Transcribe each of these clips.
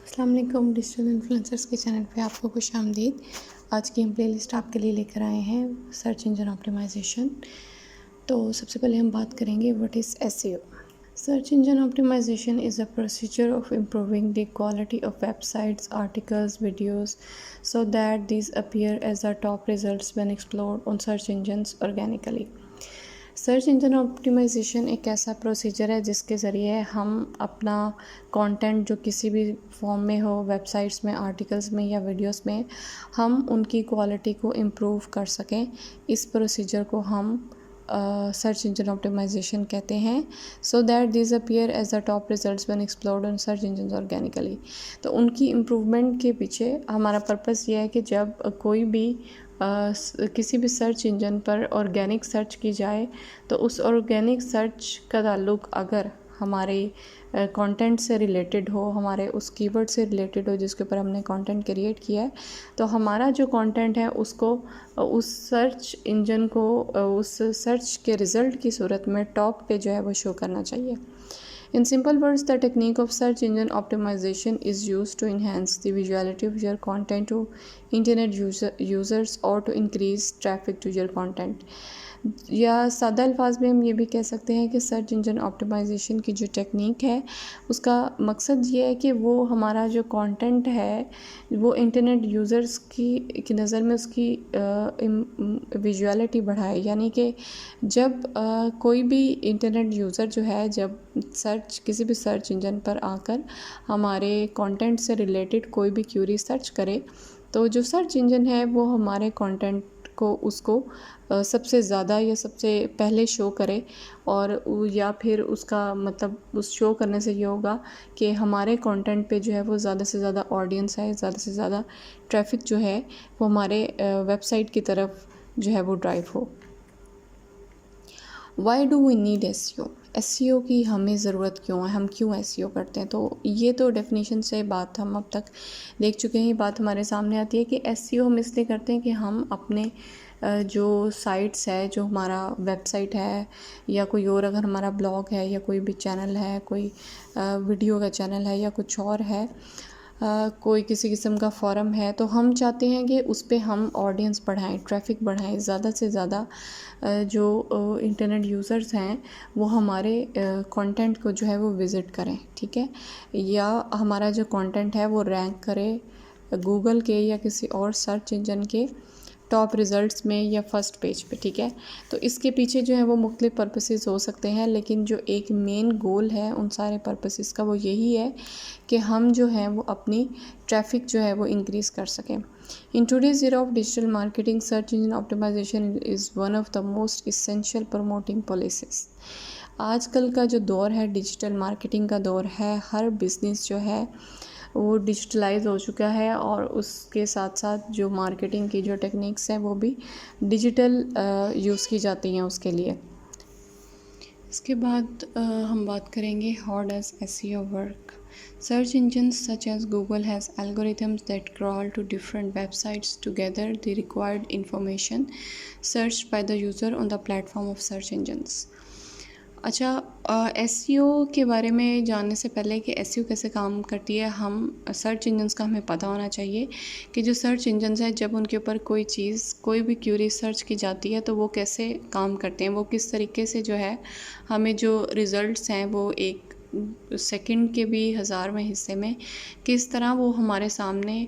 अस्सलाम वालेकुम। Digital influencers के चैनल पे आपको खुश आमदीद। आज की हम प्लेलिस्ट आपके लिए लेकर आए हैं सर्च इंजन ऑप्टिमाइजेशन। तो सबसे पहले हम बात करेंगे what is SEO. Search engine optimization is a procedure of improving the quality of websites, articles, videos so that these appear as the top results when explored on search engines organically। Search engine optimization एक ऐसा procedure है जिसके ज़रिए हम अपना content जो किसी भी फॉर्म में हो, वेबसाइट्स में, आर्टिकल्स में या वीडियोस में, हम उनकी क्वालिटी को इम्प्रूव कर सकें। इस प्रोसीजर को हम सर्च इंजन ऑप्टिमाइजेशन कहते हैं। So that this appear as the top results when explored on search engine organically. तो उनकी इम्प्रूवमेंट के पीछे हमारा पर्पस ये है कि जब कोई भी किसी भी सर्च इंजन पर ऑर्गेनिक सर्च की जाए तो उस ऑर्गेनिक सर्च का ताल्लुक अगर हमारे कंटेंट से रिलेटेड हो, हमारे उस कीवर्ड से रिलेटेड हो जिसके ऊपर हमने कंटेंट क्रिएट किया है, तो हमारा जो कंटेंट है उसको उस सर्च इंजन को उस सर्च के रिज़ल्ट की सूरत में टॉप पे जो है वो शो करना चाहिए। In simple words, the technique of search engine optimization is used to enhance the visuality of your content to internet users or to increase traffic to your content। या सादा अल्फाज में हम ये भी कह सकते हैं कि सर्च इंजन ऑप्टिमाइजेशन की जो टेक्निक है उसका मकसद ये है कि वो हमारा जो कंटेंट है वो इंटरनेट यूज़र्स की नज़र में उसकी विजुअलिटी बढ़ाए। यानी कि जब कोई भी इंटरनेट यूज़र जो है जब किसी भी सर्च इंजन पर आकर हमारे कंटेंट से रिलेटेड कोई भी क्यूरी सर्च करे, तो जो सर्च इंजन है वो हमारे कंटेंट को उसको सबसे ज़्यादा या सबसे पहले शो करे। और या फिर उसका मतलब उस शो करने से ये होगा कि हमारे कंटेंट पे जो है वो ज़्यादा से ज़्यादा ऑडियंस है, ज़्यादा से ज़्यादा ट्रैफिक जो है वो हमारे वेबसाइट की तरफ जो है वो ड्राइव हो। Why do we need S की हमें ज़रूरत क्यों है, हम क्यों एस करते हैं? तो ये तो डेफिनेशन से बात हम अब तक देख चुके हैं। ये बात हमारे सामने आती है कि एस हम इसलिए करते हैं कि हम अपने जो साइट्स है, जो हमारा वेबसाइट है या कोई और अगर हमारा ब्लॉग है या कोई भी चैनल है, कोई वीडियो का चैनल है या कुछ और है, कोई किसी किस्म का फॉरम है, तो हम चाहते हैं कि उस पर हम ऑडियंस बढ़ाएं, ट्रैफिक बढ़ाएं, ज़्यादा से ज़्यादा जो इंटरनेट यूज़र्स हैं वो हमारे कंटेंट को जो है वो विज़िट करें, ठीक है, या हमारा जो कंटेंट है वो रैंक करे गूगल के या किसी और सर्च इंजन के टॉप रिज़ल्ट्स में या फर्स्ट पेज पे, ठीक है। तो इसके पीछे जो है वो मुख्तलिफ पर्पसेस हो सकते हैं, लेकिन जो एक मेन गोल है उन सारे पर्पसेस का वो यही है कि हम जो है वो अपनी ट्रैफिक जो है वो इंक्रीज़ कर सकें। In today's era of digital marketing, search engine optimization is one of the most essential promoting policies. आजकल का जो दौर है डिजिटल मार्केटिंग का दौर है, हर बिज़नेस जो है वो डिजिटलाइज हो चुका है और उसके साथ साथ जो मार्केटिंग की जो टेक्निक्स हैं वो भी डिजिटल यूज़ की जाती हैं उसके लिए। इसके बाद हम बात करेंगे how does SEO work. Search engines such as Google has algorithms that crawl to different websites to gather the required information searched by the user on the platform of search engines। अच्छा, SEO के बारे में जानने से पहले कि SEO कैसे काम करती है, हम सर्च इंजन्स का हमें पता होना चाहिए कि जो सर्च इंजन्स हैं जब उनके ऊपर कोई चीज़, कोई भी क्यूरी सर्च की जाती है तो वो कैसे काम करते हैं, वो किस तरीके से जो है हमें जो रिज़ल्ट्स हैं वो एक सेकंड के भी हज़ारवें हिस्से में किस तरह वो हमारे सामने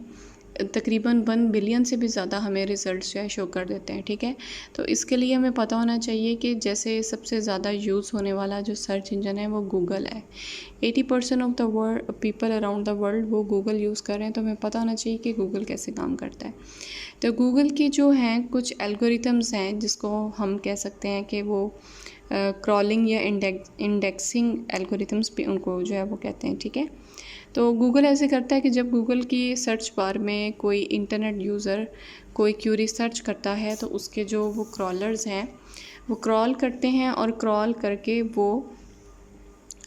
तकरीबन 1 बिलियन से भी ज़्यादा हमें रिज़ल्ट्स जो है शो कर देते हैं, ठीक है। तो इसके लिए हमें पता होना चाहिए कि जैसे सबसे ज़्यादा यूज़ होने वाला जो सर्च इंजन है वो गूगल है। 80% of the world people around the world वो गूगल यूज़ कर रहे हैं, तो हमें पता होना चाहिए कि गूगल कैसे काम करता है। तो गूगल की जो हैं कुछ एल्गोरिथम्स हैं जिसको हम कह सकते हैं कि वो क्रॉलिंग या इंडेक्सिंग एल्गोरिथम्स भी उनको जो है वो कहते हैं, ठीक है। तो गूगल ऐसे करता है कि जब गूगल की सर्च बार में कोई इंटरनेट यूज़र कोई क्यूरी सर्च करता है तो उसके जो वो क्रॉलर्स हैं वो क्रॉल करते हैं और क्रॉल करके वो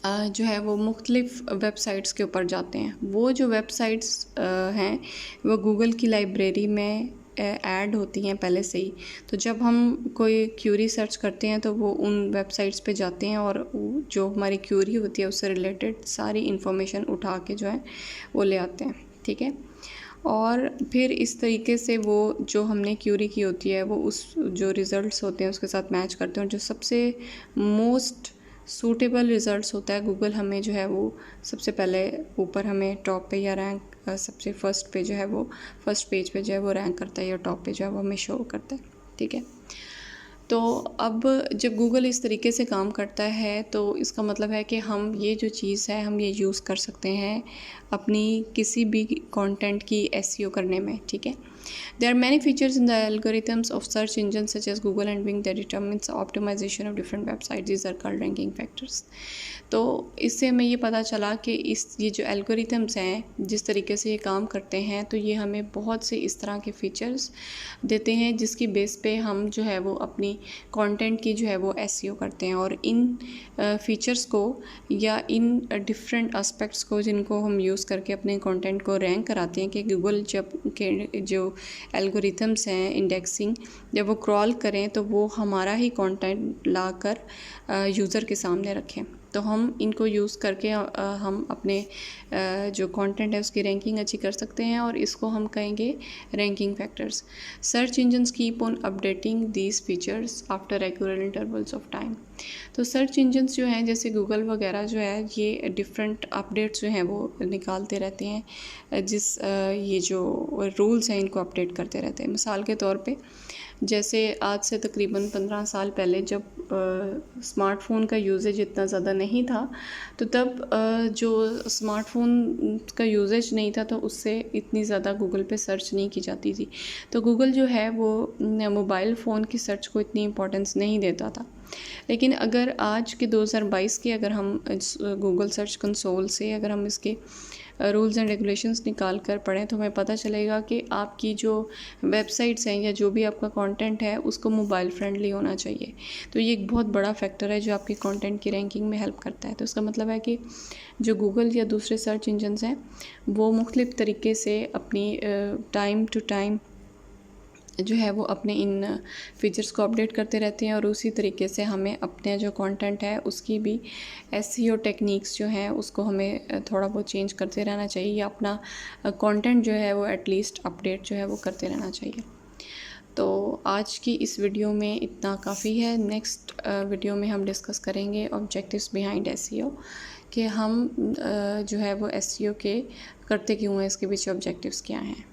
जो है वो मुख्तलिफ़ वेबसाइट्स के ऊपर जाते हैं। वो जो वेबसाइट्स हैं वो गूगल की लाइब्रेरी में ऐड होती हैं पहले से ही। तो जब हम कोई क्यूरी सर्च करते हैं तो वो उन वेबसाइट्स पे जाते हैं और जो हमारी क्यूरी होती है उससे रिलेटेड सारी इन्फॉर्मेशन उठा के जो है वो ले आते हैं, ठीक है। और फिर इस तरीके से वो जो हमने क्यूरी की होती है वो उस जो रिज़ल्ट्स होते हैं उसके साथ मैच करते हैं, और जो सबसे मोस्ट सूटेबल रिज़ल्ट्स होता है गूगल हमें जो है वो सबसे पहले ऊपर हमें टॉप पे या रैंक सबसे फर्स्ट पे जो है वो फर्स्ट पेज पे जो है वो रैंक करता है, या टॉप पे जो है वो हमें शो करता है, ठीक है। तो अब जब गूगल इस तरीके से काम करता है तो इसका मतलब है कि हम ये जो चीज़ है हम ये यूज़ कर सकते हैं अपनी किसी भी कंटेंट की एसईओ करने में, ठीक है। There are many features in the algorithms of search engines such as Google and Bing that determines the optimization of different websites. These are called ranking factors. तो इससे हमें ये पता चला कि ये जो एल्गोरिथम्स हैं जिस तरीके से ये काम करते हैं तो ये हमें बहुत से इस तरह के फीचर्स देते हैं जिसकी बेस पे हम जो है वो अपनी कंटेंट की जो है वो एसईओ करते हैं। और इन फीचर्स को या इन डिफरेंट एस्पेक्ट्स को जिनको हम यूज़ करके अपने कंटेंट को रैंक कराते हैं कि गूगल जब के जो एल्गोरिथम्स हैं इंडेक्सिंग जब वो क्रॉल करें तो वो हमारा ही कंटेंट लाकर यूज़र के सामने रखें। तो हम इनको यूज़ करके हम अपने जो कंटेंट है उसकी रैंकिंग अच्छी कर सकते हैं, और इसको हम कहेंगे ranking factors. Search engines keep on updating these features after regular intervals of time. तो सर्च इंजन्स जो हैं जैसे गूगल वगैरह जो है ये डिफरेंट अपडेट्स जो हैं वो निकालते रहते हैं, ये जो रूल्स हैं इनको अपडेट करते रहते हैं। मिसाल के तौर पे जैसे आज से तकरीबन 15 साल पहले जब स्मार्टफ़ोन का यूजेज इतना ज़्यादा नहीं था तो तब जो स्मार्टफ़ोन का यूजेज नहीं था तो उससे इतनी ज़्यादा गूगल पे सर्च नहीं की जाती थी। तो गूगल जो है वो मोबाइल फ़ोन की सर्च को इतनी इम्पोर्टेंस नहीं देता था। लेकिन अगर आज के 2022 के अगर हम गूगल सर्च कंसोल से अगर हम इसके रूल्स एंड रेगुलेशंस निकाल कर पढ़ें तो हमें पता चलेगा कि आपकी जो वेबसाइट्स हैं या जो भी आपका कंटेंट है उसको मोबाइल फ्रेंडली होना चाहिए। तो ये एक बहुत बड़ा फैक्टर है जो आपकी कंटेंट की रैंकिंग में हेल्प करता है। तो इसका मतलब है कि जो गूगल या दूसरे सर्च इंजन्स हैं वो मुख्तलिफ़ तरीके से अपनी टाइम टू टाइम जो है वो अपने इन फीचर्स को अपडेट करते रहते हैं, और उसी तरीके से हमें अपने जो कंटेंट है उसकी भी एसईओ टेक्निक्स जो हैं उसको हमें थोड़ा बहुत चेंज करते रहना चाहिए, या अपना कंटेंट जो है वो एटलीस्ट अपडेट जो है वो करते रहना चाहिए। तो आज की इस वीडियो में इतना काफ़ी है। नेक्स्ट वीडियो में हम डिस्कस करेंगे ऑब्जेक्टिव्स बिहाइंड एसईओ, कि हम जो है वो एसईओ के करते क्यों हैं, इसके पीछे ऑब्जेक्टिव्स क्या हैं।